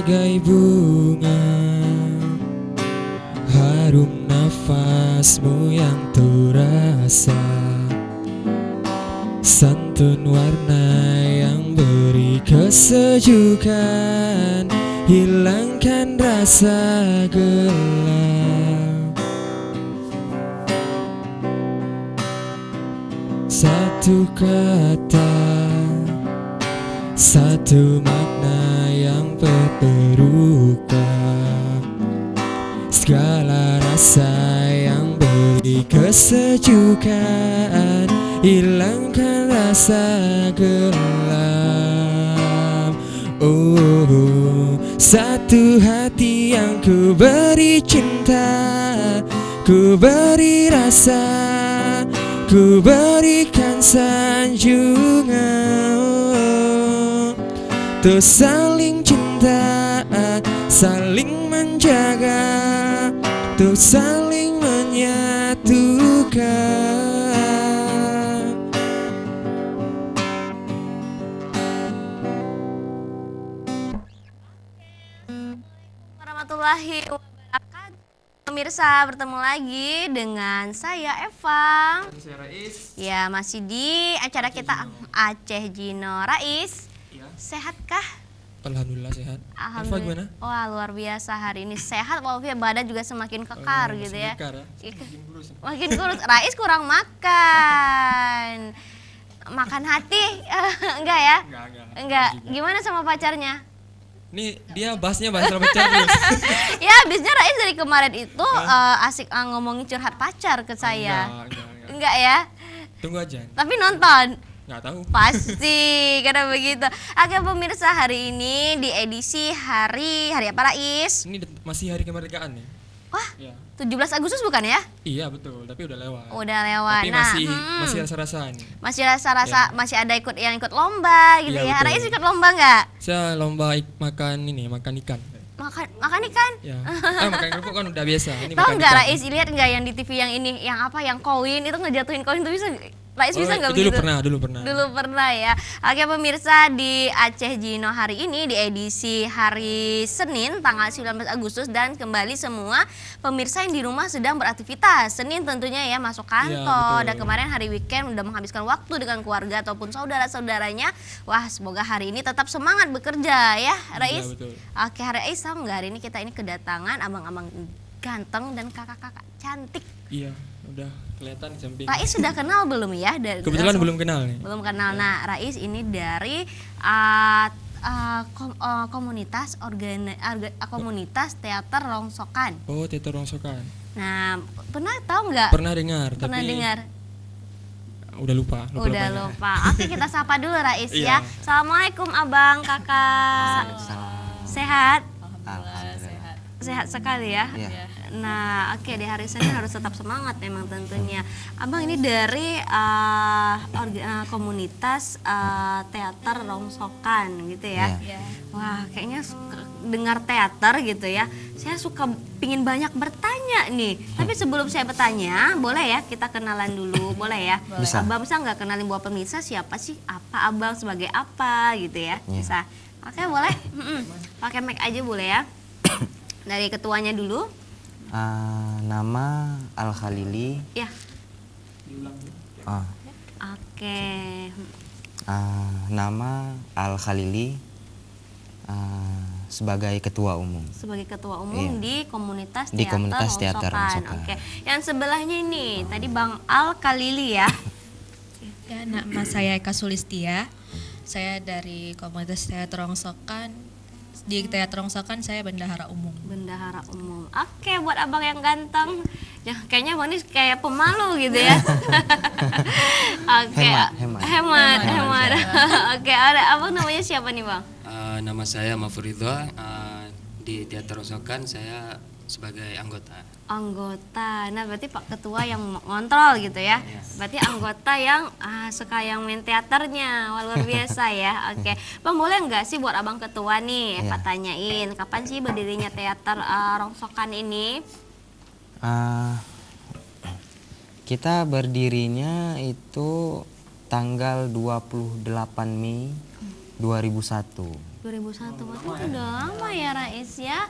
bagai bunga, harum nafasmu yang terasa, santun warna yang beri kesejukan, hilangkan rasa gelap. Satu kata, satu makna yang terluka, segala rasa yang beri kesejukan, hilangkan rasa gelap. Oh, satu hati yang ku beri cinta, ku beri rasa, ku berikan sanjungan. Untuk saling cinta, saling menjaga, untuk saling menyatukan. Warahmatullahi wabarakatuh. Pemirsa, bertemu lagi dengan saya Eva. Saya Rais. Ya, masih di acara kita Aceh Gino. Rais, Ya. sehatkah? Alhamdulillah sehat. Eva gimana? Wah, luar biasa hari ini sehat walafiat, badan juga semakin kekar gitu ya. Kekar ya? Makin kurus. Rais kurang makan. Makan hati? Enggak ya? Enggak. Gimana sama pacarnya? Ini dia bahasnya bahasa pacar terus. Ya, habisnya Rais dari kemarin itu asik ngomongin curhat pacar ke saya. Enggak ya? Tunggu aja. Tapi nonton. Nggak tahu. Pasti, karena begitu. Oke pemirsa, hari ini di edisi hari apa Rais? Ini masih hari kemerdekaan nih. Wah, Ya. 17 Agustus bukan ya? Iya betul, tapi udah lewat. Udah lewat. Tapi Nah, masih rasa-rasa nih. masih rasa-rasa, masih ada ikut lomba gitu Iya, ya. betul. Rais ikut lomba nggak? Saya lomba makan ikan. Makan ikan? Ya. Makan kerupuk kan udah biasa. Ini Tahu makan nggak ikan. Rais, lihat nggak yang di TV yang ini, yang apa, yang koin itu ngejatuhin koin tuh bisa? Rais bisa nggak dulu begitu? pernah. Dulu pernah ya. Oke pemirsa, di Aceh Gino hari ini di edisi hari Senin tanggal 19 Agustus, dan kembali semua pemirsa yang di rumah sedang beraktivitas. Senin tentunya ya, masuk kantor, betul. dan kemarin hari weekend udah menghabiskan waktu dengan keluarga ataupun saudara-saudaranya. Wah, semoga hari ini tetap semangat bekerja ya Rais. Iya, betul. Oke, Rais, tahu nggak hari ini kita ini kedatangan abang-abang ganteng dan kakak-kakak cantik. Iya, udah kelihatan di samping. Rais sudah kenal belum ya? Kebetulan belum kenal nih. Belum kenal. Nah, Rais ini dari komunitas teater Rongsokan. Oh, teater Rongsokan. Nah, pernah tahu nggak? Pernah dengar, Pernah tapi dengar? udah lupa. Udah banyak. lupa. Oke, kita sapa dulu Rais ya. Iya. Assalamualaikum abang, kakak. Sehat? Alhamdulillah. Sehat sekali ya. Iya. Nah, oke, di hari Senin harus tetap semangat memang tentunya. Abang ini dari komunitas teater Rongsokan gitu ya. Iya. Wah, kayaknya dengar teater gitu ya, saya suka pingin banyak bertanya nih. Tapi sebelum saya bertanya, boleh ya kita kenalan dulu, boleh ya? Bisa. Abang bisa nggak kenalin buat pemirsa siapa sih, apa abang sebagai apa gitu ya? Iya. Bisa. Oke, boleh. Pakai mic aja boleh ya? Dari ketuanya dulu. Nama Al Khalili. Ya. Ah, Oke. nama Al Khalili sebagai ketua umum. Sebagai ketua umum Iya. di komunitas Di komunitas teater Rongsokan. Rongsokan. Oke. Yang sebelahnya ini tadi Bang Al Khalili ya. Ya, nama saya Eka Sulistia. Saya dari komunitas teater Rongsokan. Di teater Rongsokan saya bendahara umum. Bendahara umum. Oke, buat abang yang ganteng. Ya, kayaknya abang ini kayak pemalu gitu ya. Oke. Hemat. Hemat. Oke, ada abang namanya siapa nih bang? Nama saya Mahfud Ridha. Di Teater Rongsokan saya sebagai anggota. Anggota. Nah, berarti Pak Ketua yang ngontrol gitu ya. Berarti anggota yang suka yang main teaternya. Wah, luar biasa ya. Oke. Bang, boleh nggak sih buat Abang Ketua nih, Iya. Pak tanyain kapan sih berdirinya teater Rongsokan ini? Kita berdirinya itu tanggal 28 Mei 2001. 2001, waktu itu udah lama ya Rais ya.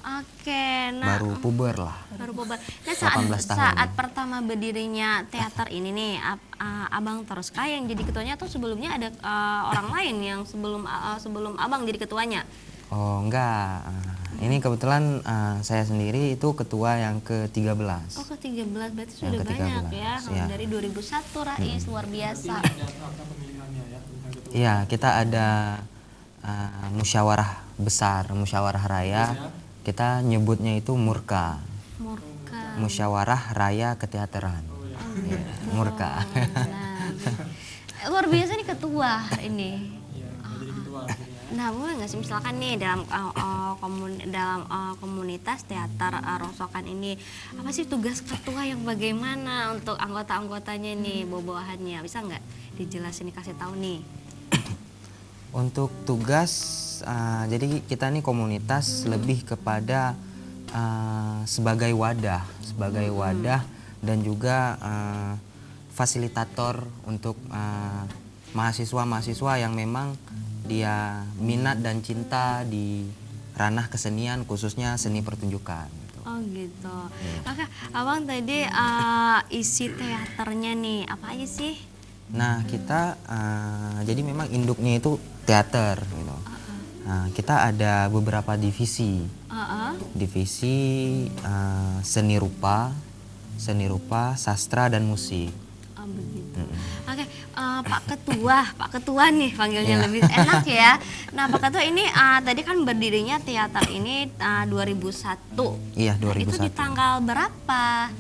Oke, nah Baru puber lah. baru puber. Nah saat 18 tahun. saat pertama berdirinya teater ini nih, Abang terus kah yang jadi ketuanya atau sebelumnya ada orang lain yang sebelum Abang jadi ketuanya? Oh enggak, ini kebetulan saya sendiri itu ketua yang ke-13. Oh ke-13 berarti sudah Yang ke-13, banyak ya. ya. Dari 2001 Rais, luar biasa. Iya, kita ada musyawarah besar, musyawarah raya. Kita nyebutnya itu Murka, Murka. Musyawarah Raya Keteateran. Iya, Murka. Nah, luar biasa nih ketua ini. Nah, boleh nggak sih misalkan nih dalam komunitas teater Rongsokan ini, apa sih tugas ketua yang bagaimana untuk anggota-anggotanya nih, bawahannya, bisa nggak dijelasin, dikasih tahu nih? Untuk tugas, jadi kita nih komunitas lebih kepada sebagai wadah dan juga fasilitator untuk mahasiswa-mahasiswa yang memang dia minat dan cinta di ranah kesenian, khususnya seni pertunjukan. Gitu. Oh gitu. Oke, Abang tadi isi teaternya nih apa aja sih? Nah kita jadi memang induknya itu teater gitu. Nah, kita ada beberapa divisi. Divisi seni rupa, sastra dan musik. Oh begitu. Oke, Pak Ketua nih panggilnya lebih enak ya. Nah Pak Ketua ini tadi kan berdirinya teater ini 2001. Iya, Nah, itu 2001. di tanggal berapa?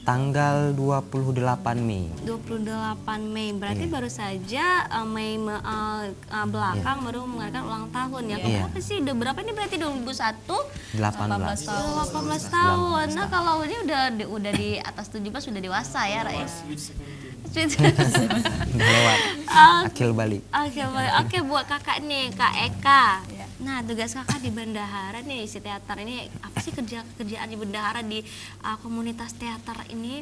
Tanggal 28 Mei. 28 Mei, berarti Iya. baru saja Mei belakang baru mengadakan ulang tahun ya. Iya. Berapa sih? Udah berapa ini berarti 2001? 18. 18 tahun. Nah, kalau ini udah di atas 17 sudah dewasa ya, Rais. Udah lewat. Akil balik. Oke, buat kakak nih, Kak Eka. Nah, tugas kakak di bendahara nih, isi teater ini apa sih kerjaan di bendahara di komunitas teater ini?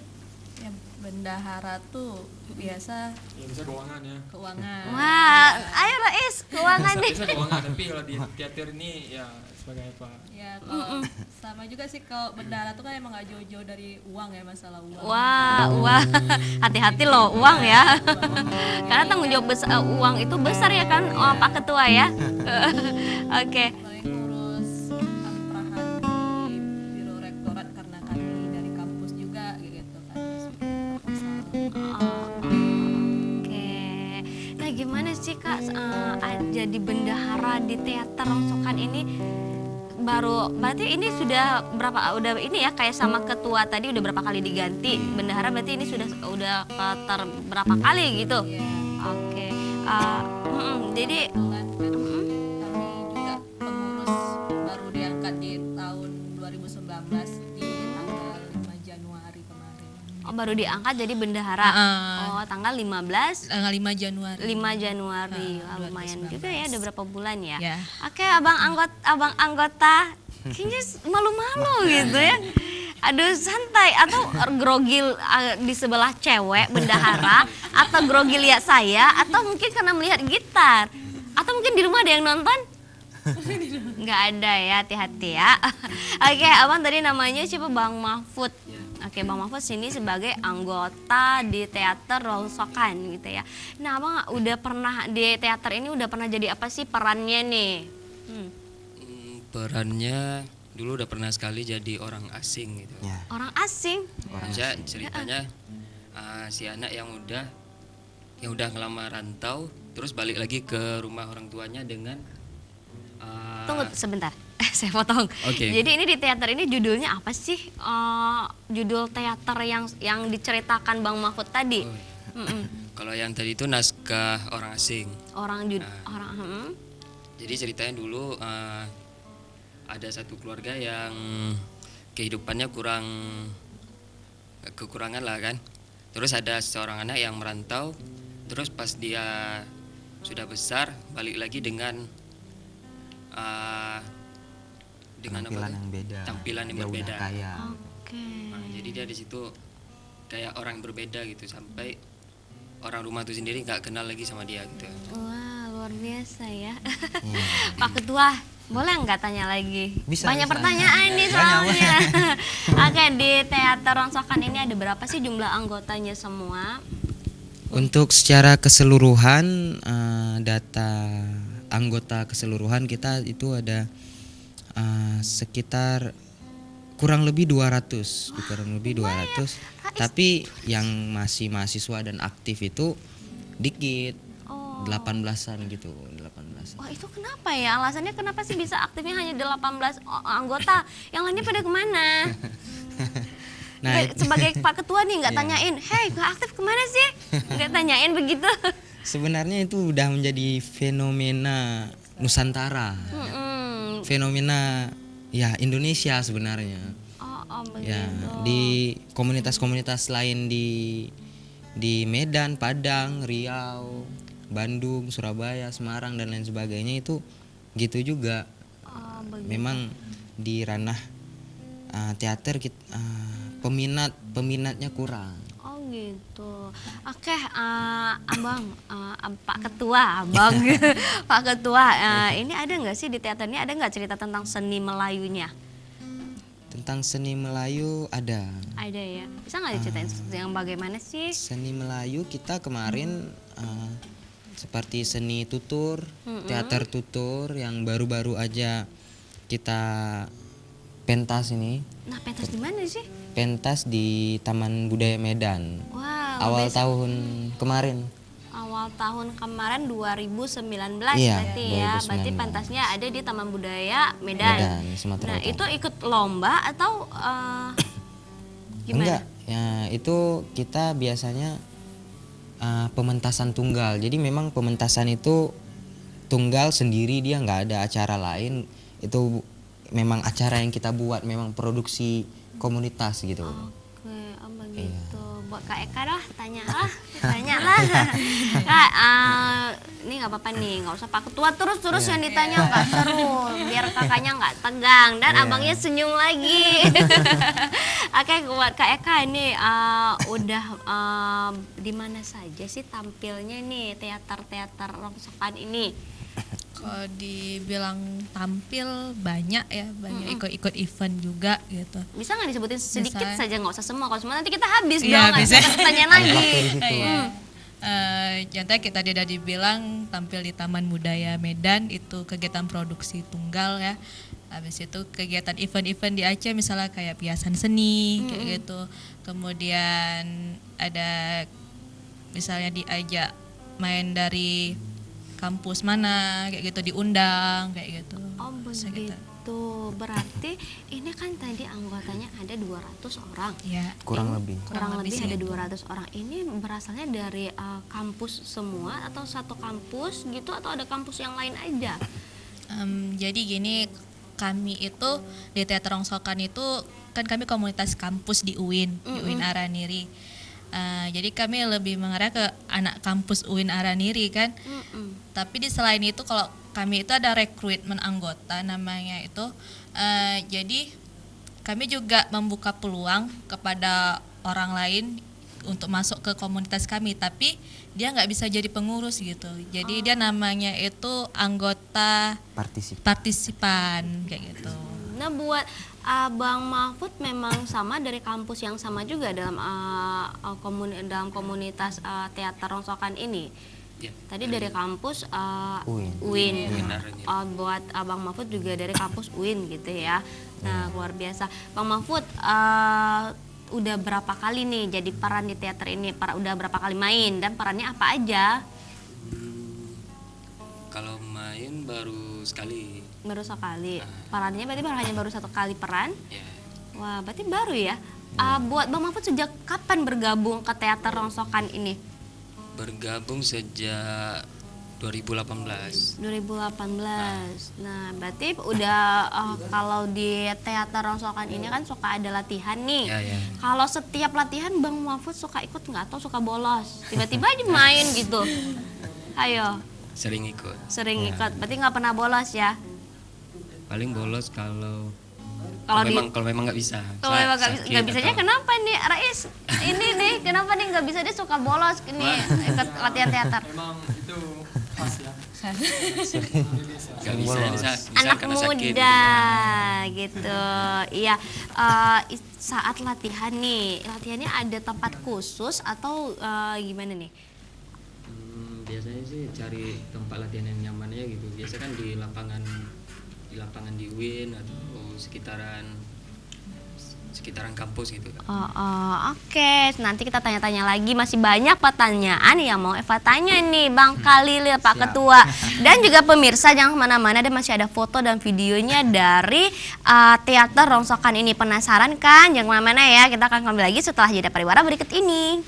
Ya, bendahara tuh biasa Ya bisa keuangan ya. keuangan. Wah, ayo Rais, keuangan nih. Bisa keuangan, tapi kalau di teater ini ya sebagai apa? Ya kalau sama juga sih, kalau bendahara tuh kan emang gak jauh-jauh dari uang ya, masalah uang. Wah, hati-hati loh uang ya. Karena tanggung jawab uang itu besar ya kan, Pak Ketua ya. Oke. Paling ngurus perahan di biro rektorat karena kami dari kampus juga gitu kan. Oke. Nah, gimana sih Kak jadi bendahara di teater Rongsokan ini? Berarti ini sudah udah ini ya, kayak sama ketua tadi udah berapa kali diganti bendahara, berarti ini udah berapa kali gitu. Oke. Jadi Kebetulan kan kami juga pengurus baru diangkat di tahun 2019 di tanggal 5 Januari kemarin. baru diangkat jadi bendahara. Oh, tanggal 15 Tanggal 5 Januari. 5 Januari. Wah, lumayan 2019. juga ya, udah berapa bulan ya. Ya. Oke, abang anggota kayaknya malu-malu gitu ya. Aduh, santai atau grogi di sebelah cewek bendahara, atau grogi lihat saya, atau mungkin karena melihat gitar, atau mungkin di rumah ada yang nonton. Nggak ada ya, hati-hati ya. Oke, abang tadi namanya siapa? Bang Mahfud. Oke, Bang Mahfud sini sebagai anggota di teater Rongsokan gitu ya. Nah, abang udah pernah di teater ini, udah pernah jadi apa sih perannya nih? Perannya dulu udah pernah sekali jadi orang asing gitu. Ya. Orang asing. Maksudnya ceritanya si anak yang udah ngelamar rantau, terus balik lagi ke rumah orang tuanya dengan Tunggu sebentar, saya potong. Oke. Jadi ini di teater ini judulnya apa sih? Judul teater yang diceritakan Bang Mahfud tadi? Kalau yang tadi itu naskah orang asing. Orang. Jadi ceritanya dulu ada satu keluarga yang kehidupannya kekurangan lah kan. Terus ada seorang anak yang merantau, terus pas dia sudah besar balik lagi dengan Tampilan yang beda. Tampilan yang Dia berbeda. udah kaya. Oke. Nah, jadi dia di situ kayak orang yang berbeda gitu, sampai orang rumah itu sendiri nggak kenal lagi sama dia gitu. Wah, luar luar biasa ya. Iya. Pak Ketua, boleh nggak tanya lagi? Bisa, Banyak bisa. pertanyaan nih Banyak, soalnya. Oke, di teater Rongsokan ini ada berapa sih jumlah anggotanya semua? Untuk secara keseluruhan data anggota keseluruhan kita itu ada sekitar kurang lebih 200, kurang lebih 200. Tapi yang masih mahasiswa dan aktif itu dikit. Oh. 18-an gitu, 18. Wah, itu kenapa ya? Alasannya kenapa sih bisa aktifnya hanya 18 anggota? Yang lainnya pada kemana? Nah, Sebagai Pak Ketua nih nggak Iya. tanyain, hei nggak aktif kemana sih? Nggak tanyain begitu? sebenarnya itu udah menjadi fenomena Nusantara. Mm-mm. Fenomena ya Indonesia sebenarnya. Oh, Ya, begitu. di komunitas-komunitas lain di Medan, Padang, Riau, Bandung, Surabaya, Semarang dan lain sebagainya itu gitu juga. Oh, begitu. Memang di ranah teater peminatnya kurang. Oh gitu. Oke, abang, Pak Ketua, abang, Pak Ketua, ini ada nggak sih di teater ini ada nggak cerita tentang seni Melayunya? Tentang seni Melayu ada. Ada ya. Bisa nggak diceritain yang bagaimana sih? Seni Melayu kita kemarin seperti seni tutur, teater tutur yang baru-baru aja kita pentas ini. Nah, pentas di mana sih? Pentas di Taman Budaya Medan. Wow. Awal tahun kemarin. Awal tahun kemarin 2019 Iya, berarti ya. 2019. Berarti pentasnya ada di Taman Budaya Medan. Medan, Sumatera Nah, Utara. itu ikut lomba atau gimana? Enggak, ya itu kita biasanya pementasan tunggal. Jadi memang pementasan itu tunggal sendiri, dia nggak ada acara lain. Itu memang acara yang kita buat, memang produksi komunitas gitu. Oke, begitu. Iya. Buat Kak Eka dah, tanyalah. Kak, ini nggak apa-apa nih, nggak usah Pak Ketua terus yang ditanya, nggak seru. Biar kakaknya nggak tegang dan abangnya senyum lagi. Oke, buat Kak Eka ini udah di mana saja sih tampilnya nih teater-teater Rongsokan ini? Kalau dibilang tampil banyak ya, banyak ikut-ikut event juga gitu. Bisa nggak disebutin sedikit Bisa. saja, nggak usah semua, kalau semua nanti kita habis Iya, dong, bisa. nggak usah pertanyaan lagi. Waktu di situ. Iya. Contohnya kita udah dibilang tampil di Taman Budaya Medan itu kegiatan produksi tunggal ya. Habis itu kegiatan event-event di Aceh misalnya kayak piasan seni kayak gitu. Kemudian ada misalnya diajak main dari kampus mana kayak gitu, diundang kayak gitu. Oh Bisa gitu. begitu, berarti ini kan tadi anggotanya ada 200 orang. Ya. Kurang lebih. Kurang lebih ada segitu. 200 orang. Ini berasalnya dari kampus semua atau satu kampus gitu atau ada kampus yang lain aja? Jadi gini, kami itu di Teater Rongsokan itu kan kami komunitas kampus di UIN, di UIN Araniri. Jadi kami lebih mengarah ke anak kampus UIN Araniri kan. Tapi di selain itu kalau kami itu ada rekrutmen anggota namanya itu. Jadi kami juga membuka peluang kepada orang lain untuk masuk ke komunitas kami, tapi dia nggak bisa jadi pengurus gitu. Jadi dia namanya itu anggota partisipan kayak gitu. Nah, buat Bang Mahfud memang sama dari kampus yang sama juga dalam dalam komunitas teater Rongsokan ini. Ya, Tadi dari kampus UIN. UIN. Benar. Buat Bang Mahfud juga dari kampus UIN gitu ya. Nah, luar biasa. Bang Mahfud udah berapa kali nih jadi peran di teater ini? Udah berapa kali main dan perannya apa aja? Kalau main baru sekali. Baru sekali. Perannya berarti hanya baru satu kali peran? Ya, Wah, berarti baru ya. Buat Bang Mahfud sejak kapan bergabung ke teater Rongsokan ini? bergabung sejak 2018. 2018. Nah, berarti udah kalau di teater Rongsokan ini kan suka ada latihan nih. Ya, ya. Kalau setiap latihan Bang Mahfud suka ikut nggak atau suka bolos? Tiba-tiba aja main gitu. Ayo, Sering ikut. sering ikut. Berarti nggak pernah bolos ya? Paling bolos kalau Kalau di kalau memang nggak bisa. kalau memang Sakit nggak bisanya atau- kenapa nih Rais? Ini nih kenapa nih nggak bisa, dia suka bolos nih ikut latihan teater? Memang itu Nggak bisa, misal Anak karena sakit. muda gitu. Iya, saat latihan nih, latihannya ada tempat khusus atau gimana nih? Biasanya sih cari tempat latihan yang nyaman aja gitu. Biasa kan di lapangan di UIN atau sekitaran kampus gitu kan. Oke. Nanti kita tanya-tanya lagi, masih banyak pertanyaan yang mau Eva tanya nih Bang Khalil ya Pak Ketua. Dan juga pemirsa jangan kemana-mana, dan masih ada foto dan videonya dari teater rongsokan ini. Penasaran kan? Jangan kemana-mana ya, kita akan kembali lagi setelah jeda pariwara berikut ini.